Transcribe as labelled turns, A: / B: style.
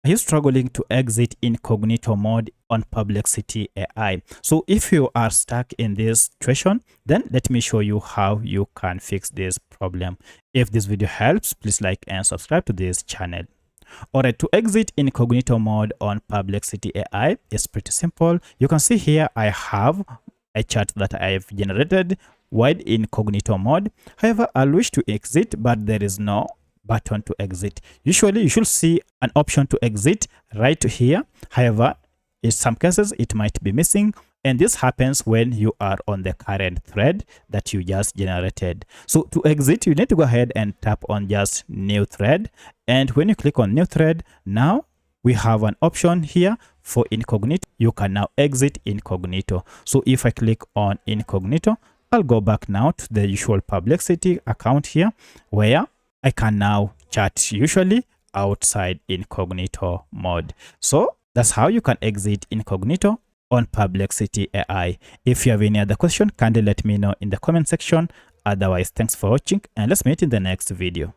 A: Are you struggling to exit incognito mode on Perplexity AI? So if you are stuck in this situation, then let me show you how you can fix this problem. If this video helps, please like and subscribe to this channel. Alright, to exit incognito mode on Perplexity AI is pretty simple. You can see here I have a chart that I've generated while incognito mode. However, I wish to exit, but there is no button to exit. Usually you should see an option to exit right here. However, in some cases it might be missing, and this happens when you are on the current thread that you just generated. So to exit, you need to go ahead and tap on just new thread, and when you click on new thread, now we have an option here for incognito. You can now exit incognito. So if I click on incognito, I'll go back now to the usual Perplexity account here, where I can now chat usually outside incognito mode. So that's how you can exit incognito on Perplexity AI. If you have any other question, kindly let me know in the comment section. Otherwise, thanks for watching, and let's meet in the next video.